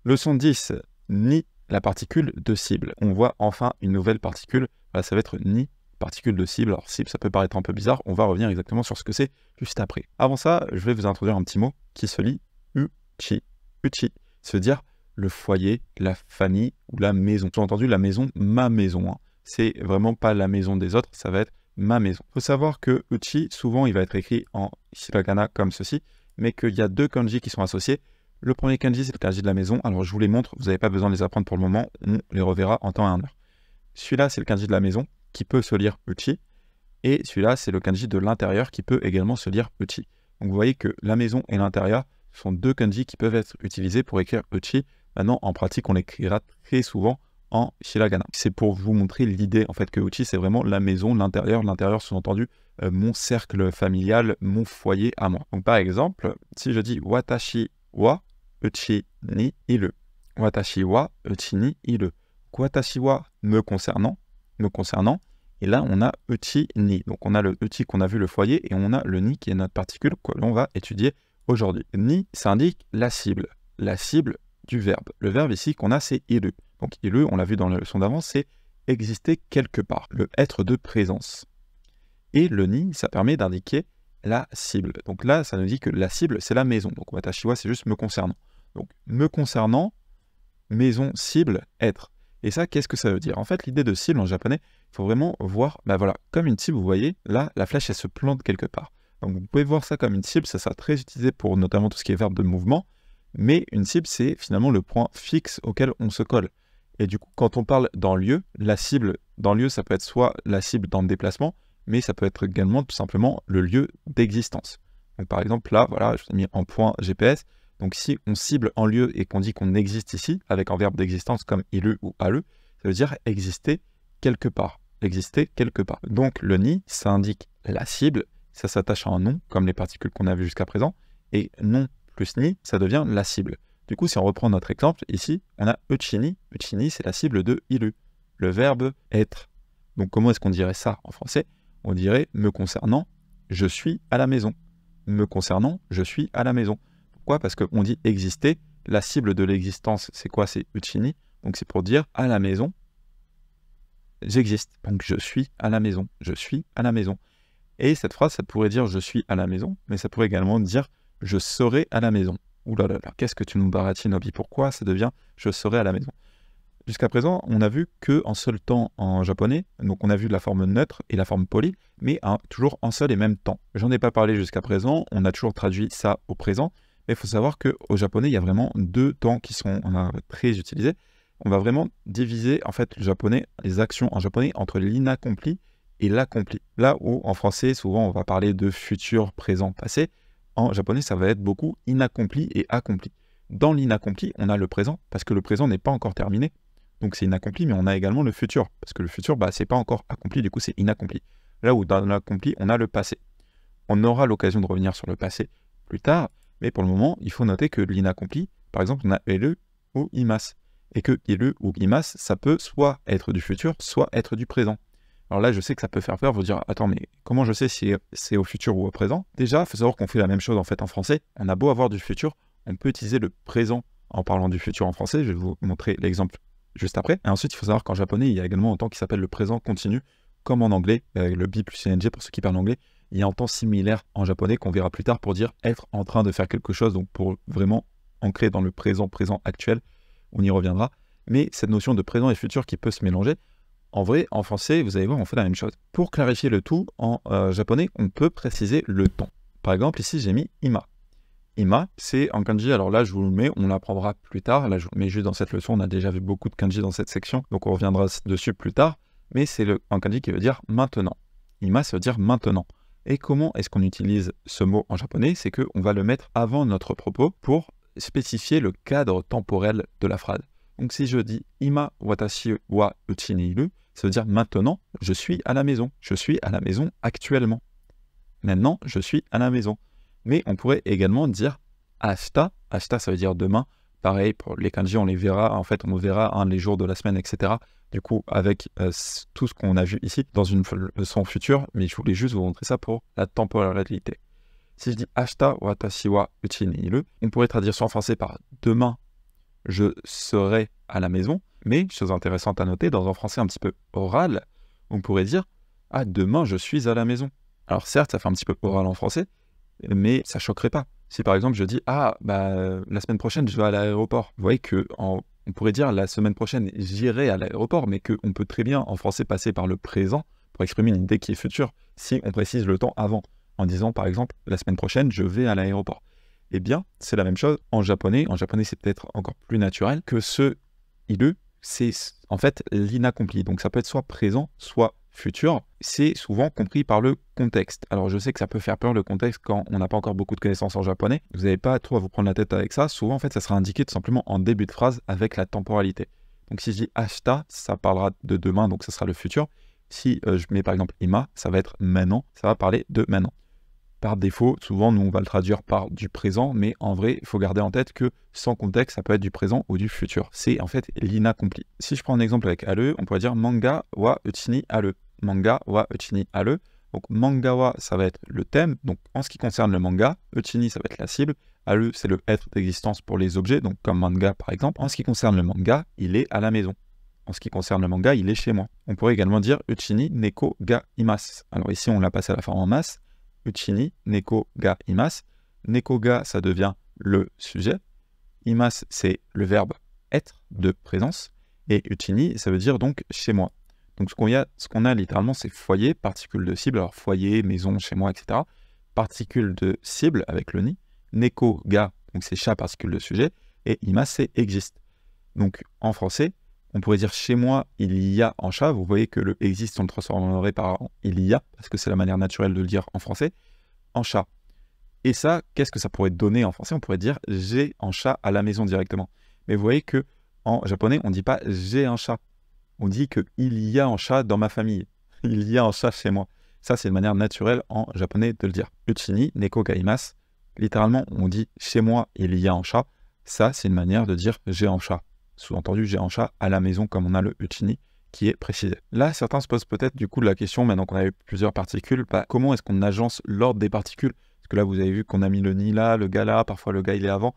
Leçon 10, ni la particule de cible. On voit enfin une nouvelle particule. Voilà, ça va être ni particule de cible. Alors cible, ça peut paraître un peu bizarre. On va revenir exactement sur ce que c'est juste après. Avant ça, je vais vous introduire un petit mot qui se lit uchi. Uchi, ça veut dire le foyer, la famille ou la maison. J'ai entendu la maison, ma maison. Hein. C'est vraiment pas la maison des autres, ça va être ma maison. Il faut savoir que uchi, souvent, il va être écrit en hiragana comme ceci, mais qu'il y a deux kanji qui sont associés. Le premier kanji, c'est le kanji de la maison. Alors, je vous les montre. Vous n'avez pas besoin de les apprendre pour le moment. On les reverra en temps et en heure. Celui-là, c'est le kanji de la maison qui peut se lire uchi. Et celui-là, c'est le kanji de l'intérieur qui peut également se lire uchi. Donc, vous voyez que la maison et l'intérieur sont deux kanji qui peuvent être utilisés pour écrire uchi. Maintenant, en pratique, on l'écrira très souvent en hiragana. C'est pour vous montrer l'idée, en fait, que uchi, c'est vraiment la maison, l'intérieur. L'intérieur, sous-entendu, mon cercle familial, mon foyer à moi. Donc, par exemple, si je dis watashi wa uchi ni iru. Watashi wa uchi ni iru. Watashi wa me concernant. Et là, on a uchi ni. Donc, on a le uchi qu'on a vu, le foyer, et on a le ni qui est notre particule que l'on va étudier aujourd'hui. Ni, ça indique la cible du verbe. Le verbe ici qu'on a, c'est iru. Donc, iru, on l'a vu dans la leçon d'avant, c'est exister quelque part, le être de présence. Et le ni, ça permet d'indiquer la cible. Donc là, ça nous dit que la cible, c'est la maison. Donc, watashi wa, c'est juste me concernant. Donc, me concernant, maison, cible, être. Et ça, qu'est-ce que ça veut dire? En fait, l'idée de cible en japonais, il faut vraiment voir, voilà, comme une cible, vous voyez, là, la flèche, elle se plante quelque part. Donc, vous pouvez voir ça comme une cible, ça sera très utilisé pour notamment tout ce qui est verbe de mouvement, mais une cible, c'est finalement le point fixe auquel on se colle. Et du coup, quand on parle dans lieu, la cible dans lieu, ça peut être soit la cible dans le déplacement, mais ça peut être également tout simplement le lieu d'existence. Donc, par exemple, là, voilà, je vous ai mis en point GPS. Donc, si on cible en lieu et qu'on dit qu'on existe ici, avec un verbe d'existence comme iru ou aru, ça veut dire exister quelque part. Exister quelque part. Donc, le ni, ça indique la cible, ça s'attache à un nom, comme les particules qu'on a vues jusqu'à présent, et nom plus ni, ça devient la cible. Du coup, si on reprend notre exemple, ici, on a uchini. Uchini, c'est la cible de iru, le verbe être. Donc, comment est-ce qu'on dirait ça en français? On dirait, me concernant, je suis à la maison. Me concernant, je suis à la maison. Pourquoi? Parce qu'on dit exister. La cible de l'existence, c'est quoi? C'est uchini. Donc, c'est pour dire à la maison, j'existe. Donc, je suis à la maison. Je suis à la maison. Et cette phrase, ça pourrait dire je suis à la maison, mais ça pourrait également dire je serai à la maison. Ouh là là là, qu'est-ce que tu nous baratines, Obi? Pourquoi ça devient je serai à la maison? Jusqu'à présent, on a vu qu'en seul temps en japonais, donc on a vu la forme neutre et la forme polie, mais toujours en seul et même temps. J'en ai pas parlé jusqu'à présent, on a toujours traduit ça au présent, mais il faut savoir qu'au japonais, il y a vraiment deux temps qui sont très utilisés. On va vraiment diviser en fait le japonais, les actions en japonais entre l'inaccompli et l'accompli. Là où en français, souvent on va parler de futur, présent, passé, en japonais ça va être beaucoup inaccompli et accompli. Dans l'inaccompli, on a le présent, parce que le présent n'est pas encore terminé, donc c'est inaccompli, mais on a également le futur, parce que le futur, c'est pas encore accompli, du coup c'est inaccompli. Là où dans l'accompli, on a le passé. On aura l'occasion de revenir sur le passé plus tard, mais pour le moment, il faut noter que l'inaccompli, par exemple, on a iru ou imasu, et que iru ou imasu, ça peut soit être du futur, soit être du présent. Alors là, je sais que ça peut faire peur, vous dire, attends, mais comment je sais si c'est au futur ou au présent? Déjà, il faut savoir qu'on fait la même chose en fait en français. On a beau avoir du futur, on peut utiliser le présent en parlant du futur en français. Je vais vous montrer l'exemple juste après. Et ensuite, il faut savoir qu'en japonais, il y a également un temps qui s'appelle le présent continu, comme en anglais, le be plus ing pour ceux qui parlent anglais. Il y a un temps similaire en japonais qu'on verra plus tard pour dire être en train de faire quelque chose, donc pour vraiment ancrer dans le présent actuel. On y reviendra. Mais cette notion de présent et futur qui peut se mélanger, en vrai, en français, vous allez voir, on fait la même chose. Pour clarifier le tout, en japonais, on peut préciser le temps. Par exemple, ici, j'ai mis ima. Ima, c'est un kanji, alors là, je vous le mets, on l'apprendra plus tard. Là, je vous le mets juste dans cette leçon, on a déjà vu beaucoup de kanji dans cette section, donc on reviendra dessus plus tard. Mais c'est un kanji qui veut dire maintenant. Ima, ça veut dire maintenant. Et comment est-ce qu'on utilise ce mot en japonais? C'est qu'on va le mettre avant notre propos pour spécifier le cadre temporel de la phrase. Donc si je dis ima watashi wa uchi ni iru, ça veut dire maintenant, je suis à la maison. Je suis à la maison actuellement. Maintenant, je suis à la maison. Mais on pourrait également dire ashita. Ashita, ça veut dire demain. Pareil, pour les kanji, on les verra. En fait, on verra les jours de la semaine, etc. Du coup, avec tout ce qu'on a vu ici dans une leçon future. Mais je voulais juste vous montrer ça pour la temporalité. Si je dis ashita watashi wa uchi ni iru, on pourrait traduire ça en français par demain, je serai à la maison. Mais, chose intéressante à noter, dans un français un petit peu oral, on pourrait dire « Ah, demain, je suis à la maison ». Alors certes, ça fait un petit peu oral en français, mais ça choquerait pas. Si par exemple je dis « Ah, bah, la semaine prochaine, je vais à l'aéroport ». Vous voyez on pourrait dire « La semaine prochaine, j'irai à l'aéroport », mais qu'on peut très bien en français passer par le présent pour exprimer une idée qui est future, si on précise le temps avant, en disant par exemple « La semaine prochaine, je vais à l'aéroport ». Eh bien, c'est la même chose en japonais. En japonais, c'est peut-être encore plus naturel que ce « iru », c'est en fait l'inaccompli. Donc ça peut être soit présent, soit futur. C'est souvent compris par le contexte. Alors je sais que ça peut faire peur le contexte quand on n'a pas encore beaucoup de connaissances en japonais. Vous n'avez pas trop à vous prendre la tête avec ça. Souvent en fait ça sera indiqué tout simplement en début de phrase avec la temporalité. Donc si je dis ashita, ça parlera de demain, donc ça sera le futur. Si je mets par exemple ima, ça va être maintenant, ça va parler de maintenant. Par défaut, souvent, nous, on va le traduire par du présent, mais en vrai, il faut garder en tête que sans contexte, ça peut être du présent ou du futur. C'est en fait l'inaccompli. Si je prends un exemple avec ale, on pourrait dire manga wa uchi ni aru. Manga wa uchi ni aru. Donc manga wa, ça va être le thème. Donc en ce qui concerne le manga, uchi ni, ça va être la cible. Aru, c'est le être d'existence pour les objets, donc comme manga par exemple. En ce qui concerne le manga, il est à la maison. En ce qui concerne le manga, il est chez moi. On pourrait également dire uchi ni neko ga imasu. Alors ici, on l'a passé à la forme en masse. Uchi ni neko ga imasu. Neko ga, ça devient le sujet. Imasu, c'est le verbe être, de présence. Et uchi ni, ça veut dire donc chez moi. Donc ce qu'on a littéralement, c'est foyer, particule de cible. Alors foyer, maison, chez moi, etc. Particule de cible avec le ni. Neko ga, donc c'est chat, particule de sujet. Et imasu, c'est existe. Donc en français, on pourrait dire chez moi, il y a en chat. Vous voyez que le existe, on le transformerait par il y a, parce que c'est la manière naturelle de le dire en français, en chat. Et ça, qu'est-ce que ça pourrait donner en français? On pourrait dire j'ai un chat à la maison directement. Mais vous voyez que en japonais, on ne dit pas j'ai un chat. On dit que il y a un chat dans ma famille. Il y a un chat chez moi. Ça, c'est une manière naturelle en japonais de le dire. Uchi ni neko ga imasu. Littéralement, on dit chez moi, il y a un chat. Ça, c'est une manière de dire j'ai un chat. Sous-entendu, j'ai un chat à la maison, comme on a le uchi ni qui est précisé. Là, certains se posent peut-être du coup la question, maintenant qu'on a eu plusieurs particules, comment est-ce qu'on agence l'ordre des particules? Parce que là, vous avez vu qu'on a mis le ni là, le ga là, parfois le ga il est avant.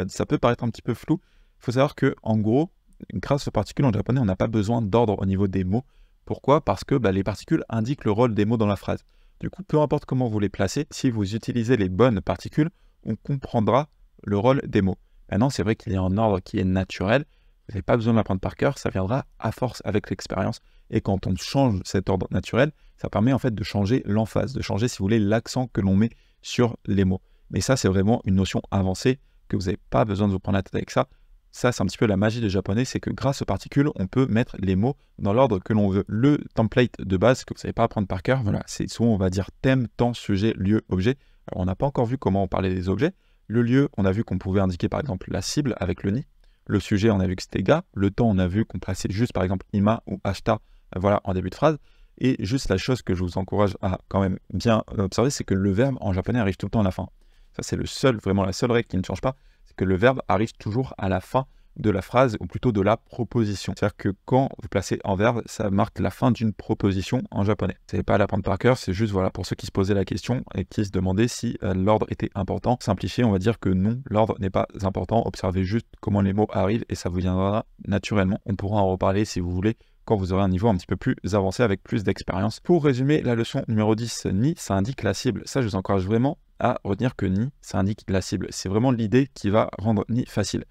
Ça peut paraître un petit peu flou. Il faut savoir que, en gros, grâce aux particules en japonais, on n'a pas besoin d'ordre au niveau des mots. Pourquoi? Parce que les particules indiquent le rôle des mots dans la phrase. Du coup, peu importe comment vous les placez, si vous utilisez les bonnes particules, on comprendra le rôle des mots. Maintenant, c'est vrai qu'il y a un ordre qui est naturel. Vous n'avez pas besoin de l'apprendre par cœur, ça viendra à force avec l'expérience. Et quand on change cet ordre naturel, ça permet en fait de changer l'emphase, de changer, si vous voulez, l'accent que l'on met sur les mots. Mais ça, c'est vraiment une notion avancée que vous n'avez pas besoin de vous prendre la tête avec ça. Ça, c'est un petit peu la magie du japonais, c'est que grâce aux particules, on peut mettre les mots dans l'ordre que l'on veut. Le template de base que vous ne savez pas apprendre par cœur, voilà, c'est souvent on va dire thème, temps, sujet, lieu, objet. Alors, on n'a pas encore vu comment on parlait des objets. Le lieu, on a vu qu'on pouvait indiquer par exemple la cible avec le ni. Le sujet, on a vu que c'était ga. Le temps, on a vu qu'on plaçait juste, par exemple, ima ou ashita, voilà, en début de phrase. Et juste la chose que je vous encourage à quand même bien observer, c'est que le verbe en japonais arrive tout le temps à la fin. Ça, c'est vraiment la seule règle qui ne change pas, c'est que le verbe arrive toujours à la fin de la phrase, ou plutôt de la proposition. C'est-à-dire que quand vous placez en verbe, ça marque la fin d'une proposition en japonais. Vous n'avez pas à l'apprendre par cœur, c'est juste voilà, pour ceux qui se posaient la question et qui se demandaient si l'ordre était important. Simplifié, on va dire que non, l'ordre n'est pas important. Observez juste comment les mots arrivent et ça vous viendra naturellement. On pourra en reparler si vous voulez quand vous aurez un niveau un petit peu plus avancé avec plus d'expérience. Pour résumer la leçon numéro 10, ni, ça indique la cible. Ça, je vous encourage vraiment à retenir que ni, ça indique la cible. C'est vraiment l'idée qui va rendre ni facile.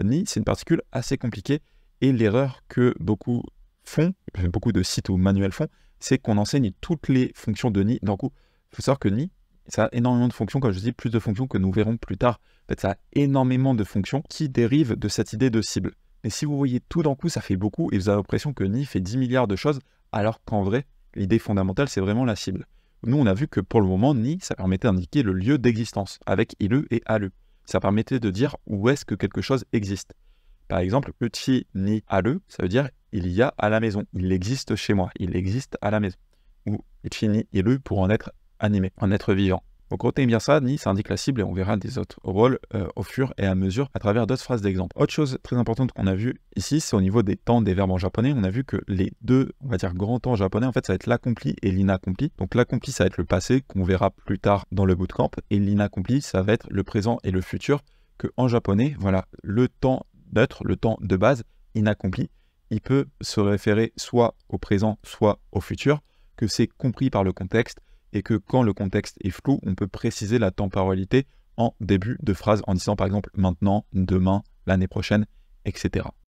Ni, c'est une particule assez compliquée et l'erreur que beaucoup font, beaucoup de sites ou manuels font, c'est qu'on enseigne toutes les fonctions de ni d'un coup. Il faut savoir que ni, ça a énormément de fonctions, comme je dis, plus de fonctions que nous verrons plus tard. En fait, ça a énormément de fonctions qui dérivent de cette idée de cible. Mais si vous voyez tout d'un coup, ça fait beaucoup et vous avez l'impression que ni fait 10 milliards de choses, alors qu'en vrai, l'idée fondamentale, c'est vraiment la cible. Nous, on a vu que pour le moment, ni, ça permettait d'indiquer le lieu d'existence, avec ilu et alu. Ça permettait de dire où est-ce que quelque chose existe. Par exemple, uchi ni aru, ça veut dire il y a à la maison, il existe chez moi, il existe à la maison. Ou uchi ni iru pour en être animé, en être vivant. Donc retenez bien ça, ni ça indique la cible et on verra des autres rôles au fur et à mesure à travers d'autres phrases d'exemple. Autre chose très importante qu'on a vu ici, c'est au niveau des temps des verbes en japonais. On a vu que les deux, on va dire, grands temps japonais, en fait, ça va être l'accompli et l'inaccompli. Donc l'accompli, ça va être le passé qu'on verra plus tard dans le bootcamp et l'inaccompli, ça va être le présent et le futur que en japonais, voilà, le temps neutre, le temps de base inaccompli, il peut se référer soit au présent, soit au futur, que c'est compris par le contexte et que quand le contexte est flou, on peut préciser la temporalité en début de phrase en disant par exemple maintenant, demain, l'année prochaine, etc.